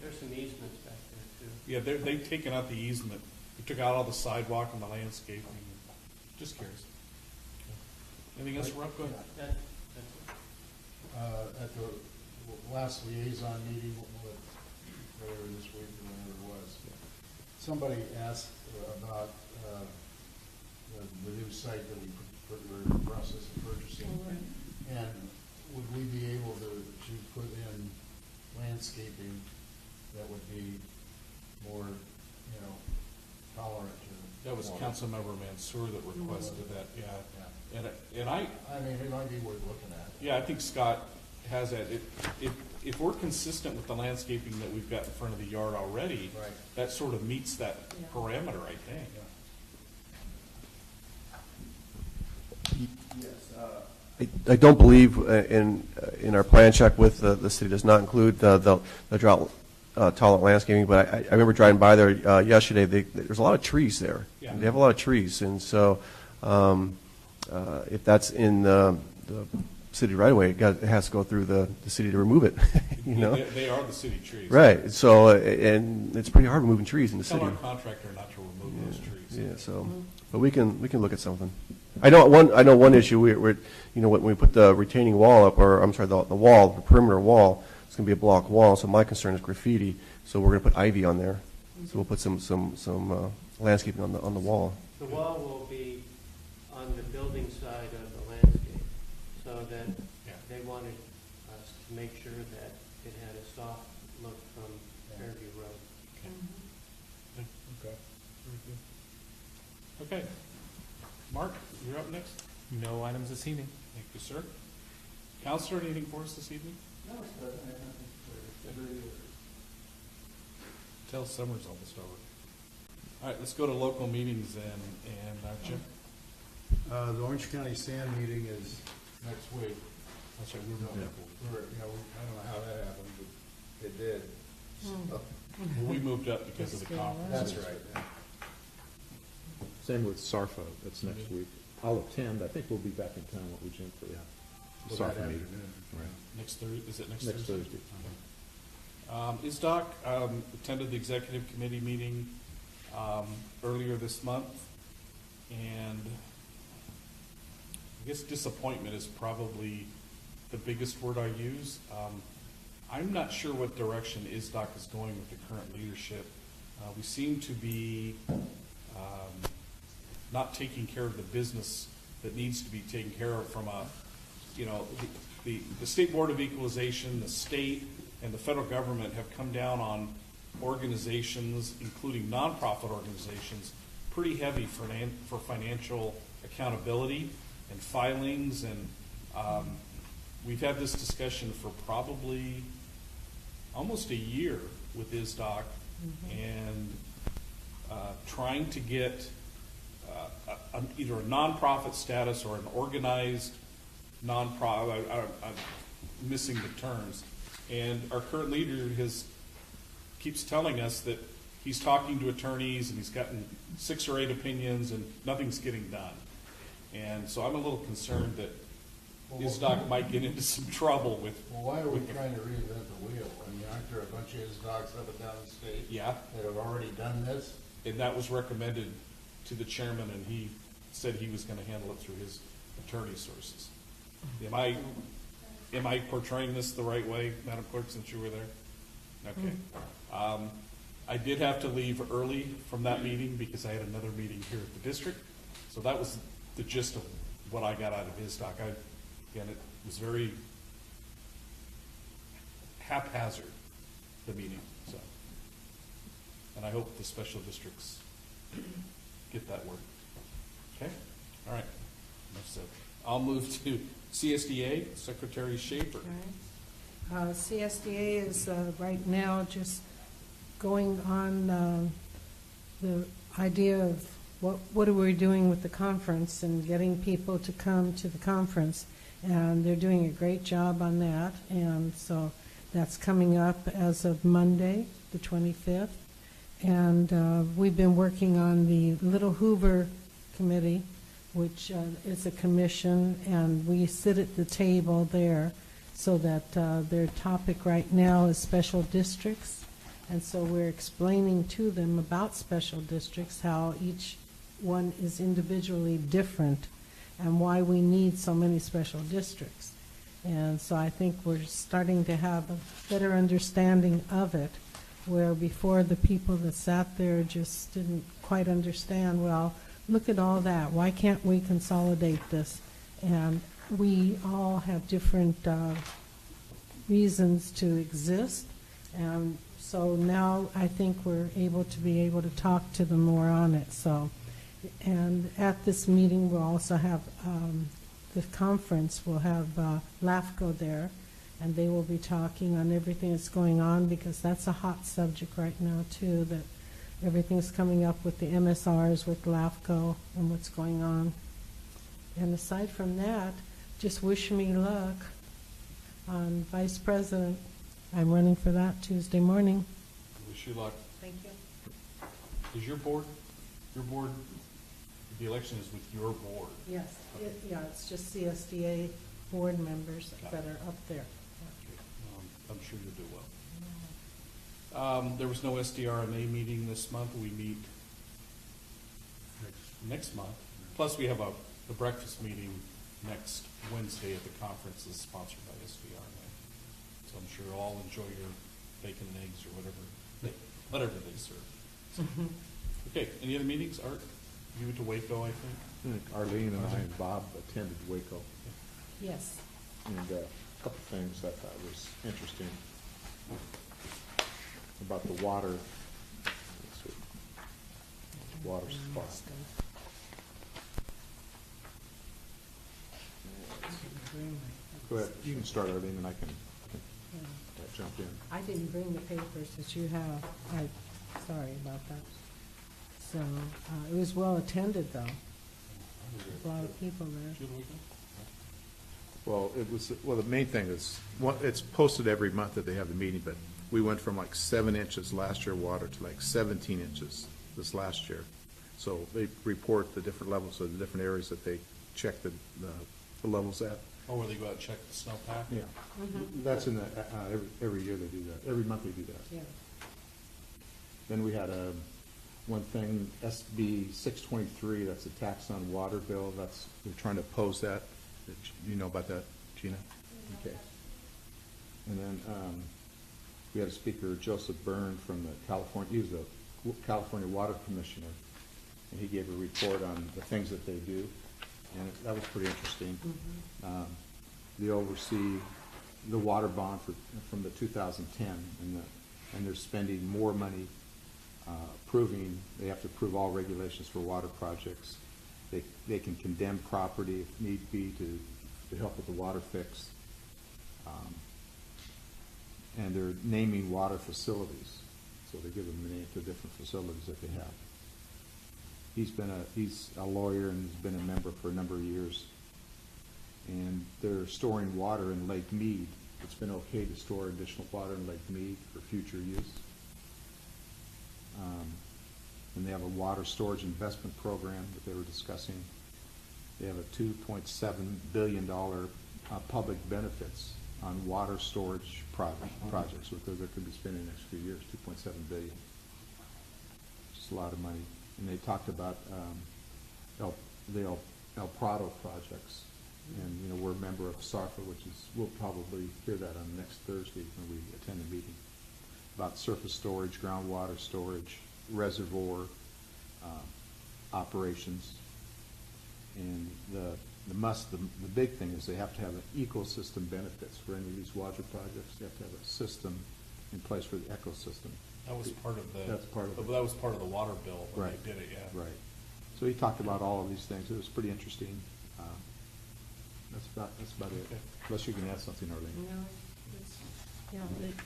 There's some easements back there too. Yeah, they've taken out the easement. We took out all the sidewalk and the landscaping. Just curious. Anything else, Rob? Go ahead. That's At the last liaison meeting, earlier this week or whenever it was, somebody asked about the new site that we're in the process of purchasing. And would we be able to put in landscaping that would be more, you know, tolerant to. That was water? Councilmember Mansour that requested that, yeah. Yeah. And I, I mean, it might be worth looking at. yeah, I think Scott has that. If we're consistent with the landscaping that we've got in front of the yard already, Right. that sort of meets that parameter, I think. I don't believe in our plan check with the city does not include the drought tolerant landscaping, but I remember driving by there yesterday. There's a lot of trees there. Yeah. They have a lot of trees, and so if that's in the city right away, it has to go through the city to remove it. You know, They are the city trees. right? So and it's pretty hard removing trees in the Tell city. our contractor not to remove those trees. Yeah, so, but we can look at something. I know one issue, we're, you know, when we put the retaining wall up, or I'm sorry, the wall, the perimeter wall, it's gonna be a block wall, so my concern is graffiti, so we're gonna put ivy on there. So we'll put some landscaping on the wall. The wall will be on the building side of the landscape, so that they wanted us to make sure that it had a soft look from Fairview Road. Okay. Okay. Mark, you're up next. No items this evening. Thank you, sir. Counselor, anything for us this evening? No, Mr. President, I have nothing for Tell summer's almost over. All right, let's go to local meetings and Jim. The Orange County Sand meeting is next week. That's right, You know, I don't know how that happened, but it did. So, We moved up because of the conference. that's right. Same with SARFA, that's next week. I'll attend, I think we'll be back in town, won't we, Jim, for the Well, SARFA that meeting. afternoon. Right. Next Thursday, is it next Next Thursday? Thursday. ISDOC attended the executive committee meeting earlier this month, and I guess disappointment is probably the biggest word I use. I'm not sure what direction ISDOC is going with the current leadership. We seem to be not taking care of the business that needs to be taken care of from a, you know, the State Board of Equalization, the state, and the federal government have come down on organizations, including nonprofit organizations, pretty heavy for financial accountability and filings. And we've had this discussion for probably almost a year with ISDOC, and trying to get either a nonprofit status or an organized nonprofit. I'm missing the terms. And our current leader keeps telling us that he's talking to attorneys and he's gotten 6 or 8 opinions and nothing's getting done. And so I'm a little concerned that ISDOC might get into some trouble with. Well, why are we trying to reinvent the wheel? I mean, aren't there a bunch of ISDOCs up and down the state? Yeah. That have already done this? And that was recommended to the chairman, and he said he was going to handle it through his attorney sources. Am I portraying this the right way, Madam Clerk, since you were there? Okay. I did have to leave early from that meeting because I had another meeting here at the district. So that was the gist of what I got out of ISDOC. Again, it was very haphazard, the meeting. So, and I hope the special districts get that word. Okay? All right. Enough said. I'll move to CSDA, Secretary Schaefer. CSDA is right now just going on the idea of what are we doing with the conference and getting people to come to the conference. And they're doing a great job on that. And so that's coming up as of Monday, the 25th. And we've been working on the Little Hoover Committee which is a commission, and we sit at the table there so that their topic right now is special districts. And so we're explaining to them about special districts, how each one is individually different, and why we need so many special districts. And so I think we're starting to have a better understanding of it, where before the people that sat there just didn't quite understand, well, look at all that, why can't we consolidate this? And we all have different reasons to exist, and so now I think we're able to talk to them more on it. So, and at this meeting, we'll also have the conference, we'll have LAFCO there, and they will be talking on everything that's going on, because that's a hot subject right now too, that everything's coming up with the MSRs with LAFCO and what's going on. And aside from that, just wish me luck on Vice President. I'm running for that Tuesday morning. Wish you luck. Thank you. Is your board, the election is with your board? Yes, it's just CSDA board members that are up there. I'm sure you'll do well. There was no SDRMA meeting this month. We meet next month. Plus, we have the breakfast meeting next Wednesday at the conference that's sponsored by SDRMA. So I'm sure you'll all enjoy your bacon and eggs or whatever they serve. So, okay, any other meetings? Art, you went to Waco, I think? Arlene and I and Bob attended Waco. Yes. And a couple things I thought was interesting about the water. Let's see. Water supply. Go ahead. You can start, Arlene, and I can jump in. I didn't bring the papers that you have. Sorry about that. So it was well attended, though. A lot of people there. Well, the main thing is, it's posted every month that they have the meeting, but we went from like 7 inches last year water to like 17 inches this last year. So they report the different levels of the different areas that they check the levels at. Or where they go out and check the snowpack? Yeah. That's in the, every year they do that. Every month they do that. Yeah. Then we had one thing, SB 623, that's a tax on water bill. We're trying to oppose that. You know about that, Gina? Okay. And then we had a speaker, Joseph Byrne from the California, he was the California Water Commissioner, and he gave a report on the things that they do, and that was pretty interesting. They oversee the water bond from the 2010, and they're spending more money they have to approve all regulations for water projects. They can condemn property if need be to help with the water fix. And they're naming water facilities, so they give them a name to different facilities that they have. He's a lawyer and has been a member for a number of years. And they're storing water in Lake Mead. It's been okay to store additional water in Lake Mead for future use. And they have a water storage investment program that they were discussing. They have a $2.7 billion public benefits on water storage projects, which they're going to be spending in the next few years, $2.7 billion. Just a lot of money. And they talked about the El Prado projects. And, we're a member of SARFA, we'll probably hear that on next Thursday when we attend the meeting, about surface storage, groundwater storage, reservoir operations. And the big thing is they have to have an ecosystem benefits for any of these water projects. They have to have a system in place for the ecosystem. That was part of That's part of it. That was part of the water bill when Right. they did it, yeah. Right. So he talked about all of these things. It was pretty interesting. That's about it. Okay. Unless you can add something, Arlene. No,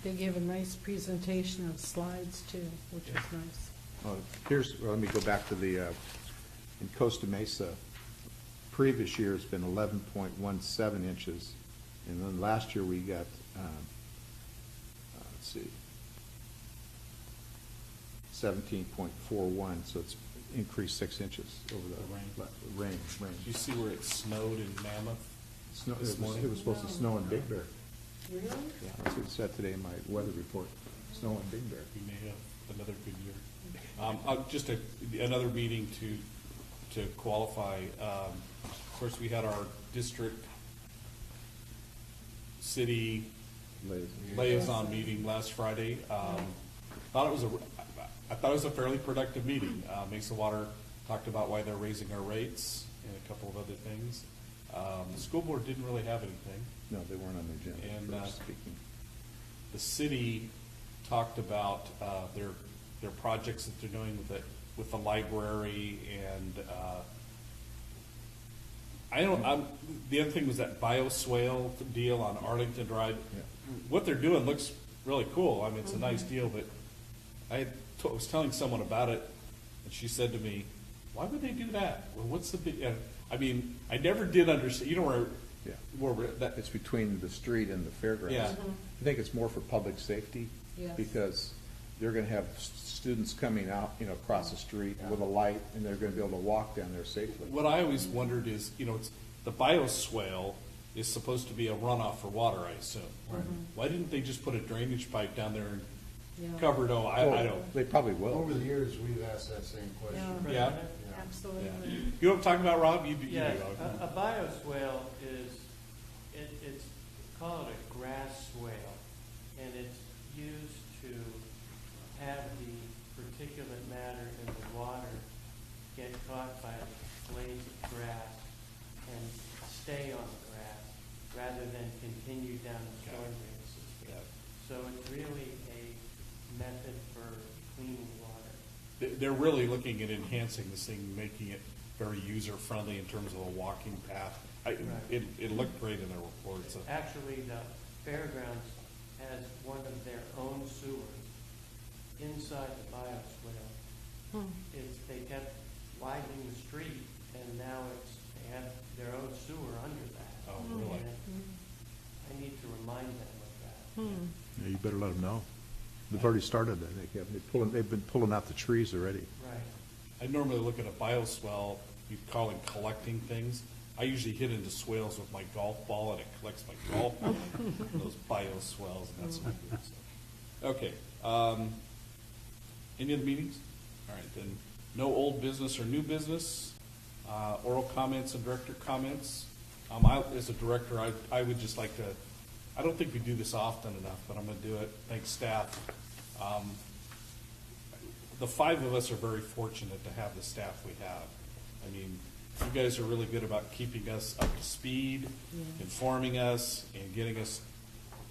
they gave a nice presentation of slides too, which was nice. Let me go back to in Costa Mesa, previous year has been 11.17 inches, and then last year we got, let's see, 17.41, so increased 6 inches over the rain. Did you see where it snowed in Mammoth? It was supposed to snow in Big Bear. Really? Yeah, that's what it said today in my weather report, snow in Big Bear. We may have another good year. Just another meeting to qualify. Of course, we had our district city liaison meeting last Friday. I thought it was a fairly productive meeting. Mesa Water talked about why they're raising our rates and a couple of other things. The school board didn't really have anything. No, they weren't on the agenda. And for speaking. the city talked about their projects that they're doing with the library, and the other thing was that bioswale deal on Arlington Drive. Yeah. What they're doing looks really cool. I mean, it's a nice deal, but I was telling someone about it, and she said to me, "Why would they do that? Well, what's the big?" I mean, I never did understand. You know where? Yeah. That It's between the street and the fairgrounds. Yeah. I think it's more for public safety. Yes. Because they're gonna have students coming out, across the street with a light, and they're gonna be able to walk down there safely. What I always wondered is, it's the bioswale is supposed to be a runoff for water, I assume. Why didn't they just put a drainage pipe down there and Yeah. cover it? I Well, don't. They probably will. Over the years, we've asked that same question. Yeah. President? Absolutely. Yeah. You know what I'm talking about, Rob? You do. Yes, a bioswale is, it's called a grass swale, and it's used to have the particulate matter in the water get caught by blades of grass and stay on the grass rather than continue down the storm drain system. Yeah. So it's really a method for cleaning water. They're really looking at enhancing this thing, making it very user-friendly in terms of a walking path. Right. It looked great in their report, so. Actually, the fairgrounds has one of their own sewers inside the bioswale. They kept widening the street, and now they have their own sewer under that. Oh, really? And I need to remind them of that. Yeah, you better let them know. They've already started, I think, haven't they? They've been pulling out the trees already. Right. I normally look at a bioswale, you call it collecting things. I usually hit into swales with my golf ball, and it collects my golf ball. Those bioswales, and that's what I do. So. Okay. Any other meetings? All right, then, no old business or new business. Oral comments and director comments. As a director, I would just like to, I don't think we do this often enough, but I'm going to do it. Thanks, staff. The 5 of us are very fortunate to have the staff we have. I mean, you guys are really good about keeping us up to speed, informing us, and getting us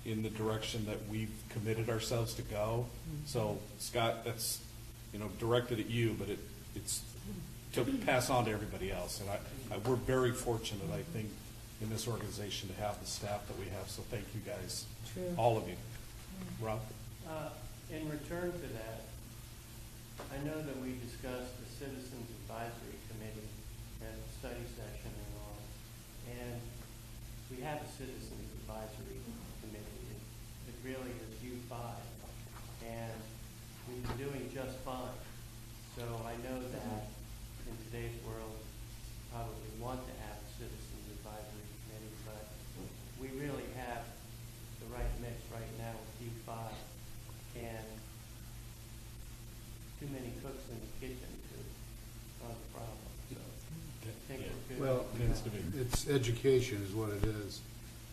in the direction that we've committed ourselves to go. So, Scott, that's, directed at you, but it's to pass on to everybody else. And we're very fortunate, I think, in this organization to have the staff that we have. So thank you guys, True. all of you. Rob? In return to that, I know that we discussed the Citizens Advisory Committee at the study session and all, and we have a Citizens Advisory Committee. It really is U5, and we've been doing just fine. So I know that in today's world, probably want to have a Citizens Advisory Committee, but we really have the right mix right now with U5, and too many cooks in the kitchen to cause a problem. So I think we're good. Well, Tends to be. it's education is what it is.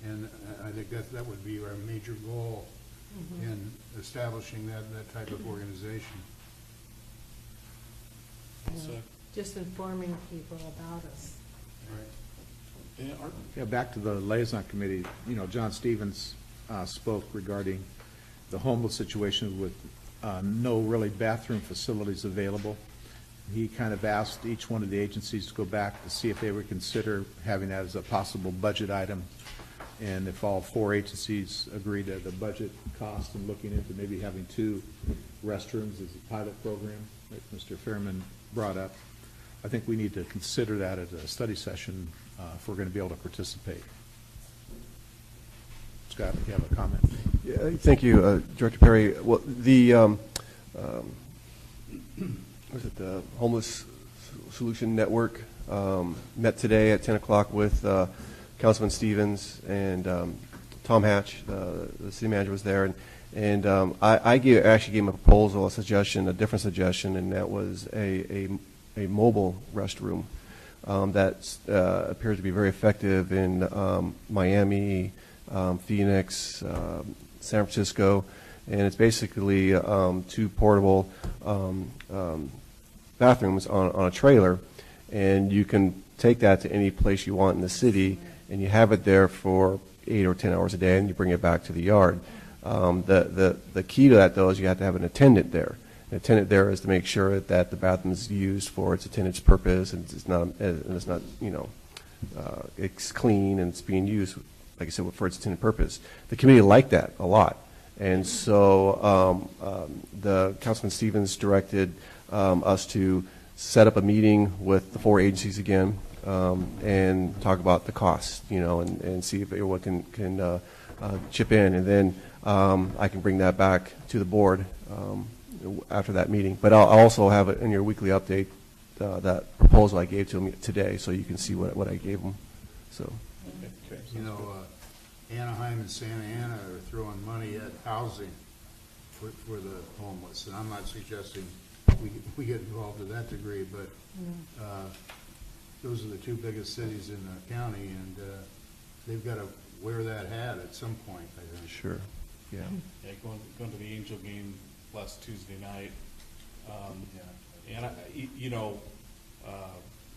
And I think that would be our major goal in establishing that type of organization. So, Just informing people about us. Right. Art? Yeah, back to the liaison committee, John Stevens spoke regarding the homeless situation with no really bathroom facilities available. He kind of asked each one of the agencies to go back to see if they would consider having that as a possible budget item. And if all 4 agencies agree to the budget cost and looking into maybe having 2 restrooms as a pilot program that Mr. Fairman brought up, I think we need to consider that at a study session if we're going to be able to participate. Scott, you have a comment? Yeah, thank you, Director Perry. Well, the was it the homeless Solution Network. Met today at 10 o'clock with Councilman Stevens and Tom Hatch, the city manager, was there. And I actually gave him a proposal, a suggestion, a different suggestion, and that was a mobile restroom that appears to be very effective in Miami, Phoenix, San Francisco, and it's basically 2 portable bathrooms on a trailer, and you can take that to any place you want in the city, and you have it there for 8 or 10 hours a day, and you bring it back to the yard. The key to that, though, is you have to have an attendant there. An attendant there is to make sure that the bathroom is used for its attendant's purpose, and it's not it's clean and it's being used, like I said, for its intended purpose. The committee liked that a lot, and so the Councilman Stevens directed us to set up a meeting with the 4 agencies again and talk about the costs, and see if everyone can chip in, and then I can bring that back to the board after that meeting. But I'll also have it in your weekly update, that proposal I gave to them today, so you can see what I gave them. So, Anaheim and Santa Ana are throwing money at housing for the homeless, and I'm not suggesting we get involved to that degree, but those are the 2 biggest cities in the county, and they've got to wear that hat at some point, I think. Sure. Yeah. Yeah, going to the Angel game last Tuesday night, and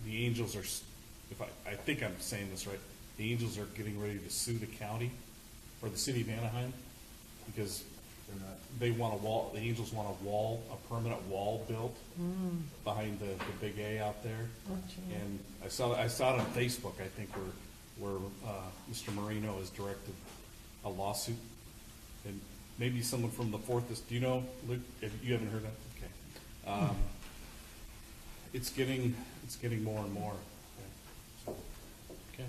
the Angels are, if I think I'm saying this right, the Angels are getting ready to sue the county or the city of Anaheim because they want a wall. The Angels want a permanent wall built behind the big A out there. And I saw it on Facebook, I think, where Mr. Marino has directed a lawsuit. And maybe someone from the 4th do you know, Luke? If you haven't heard that? Okay. It's getting more and more. Okay.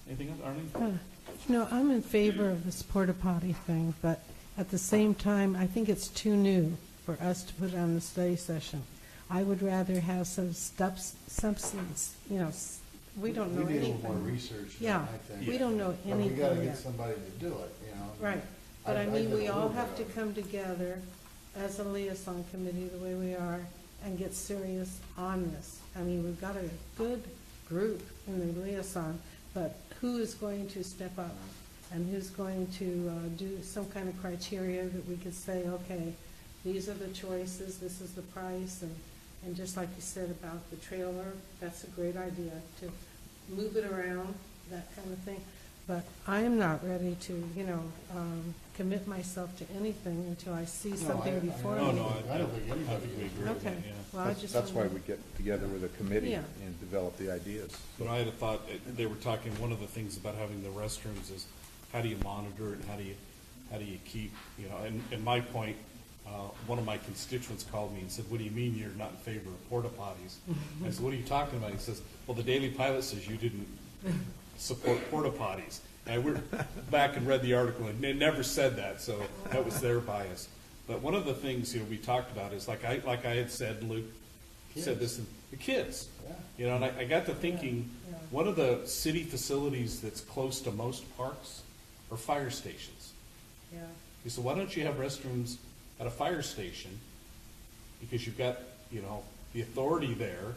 Anything else, Arlene? I'm in favor of this porta potty thing, but at the same time, I think it's too new for us to put on the study session. I would rather have some substance, we don't know We need a anything. little more research, Yeah, I think. we don't know But we anything got to get yet. somebody to do it, Right, but I I mean, did we a all little have to bit of come together as a liaison committee, the way we are, and get serious on this. I mean, we've got a good group in the liaison, but who is going to step up? And who's going to do some kind of criteria that we could say, okay, these are the choices, this is the price, and just like you said about the trailer, that's a great idea, to move it around, that kind of thing. But I am not ready to, commit myself to anything until I see something before me. I don't think anybody we agree with that, Okay, yeah. well, I just. That's why wanted- we get together with a committee Yeah. and develop the ideas. I had a thought, they were talking, one of the things about having the restrooms is how do you monitor it, and how do you keep, and my point, one of my constituents called me and said, what do you mean you're not in favor of porta potties? I said, what are you talking about? He says, well, the Daily Pilot says you didn't support porta potties. And I went back and read the article, and it never said that, so that was their bias. But one of the things, we talked about is, like I had said, and Luke said this, the kids. And I got to thinking, one of the city facilities that's close to most parks are fire stations. Yeah. He said, why don't you have restrooms at a fire station? Because you've got, the authority there.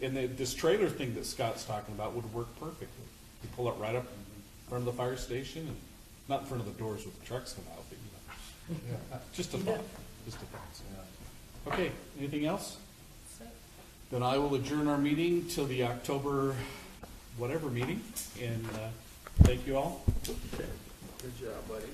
And this trailer thing that Scott's talking about would work perfectly. You pull it right up in front of the fire station, and not in front of the doors with the trucks come out, but, just a thought, just a thought. Okay, anything else? Then I will adjourn our meeting till the October whatever meeting, and thank you all. Good job, buddy.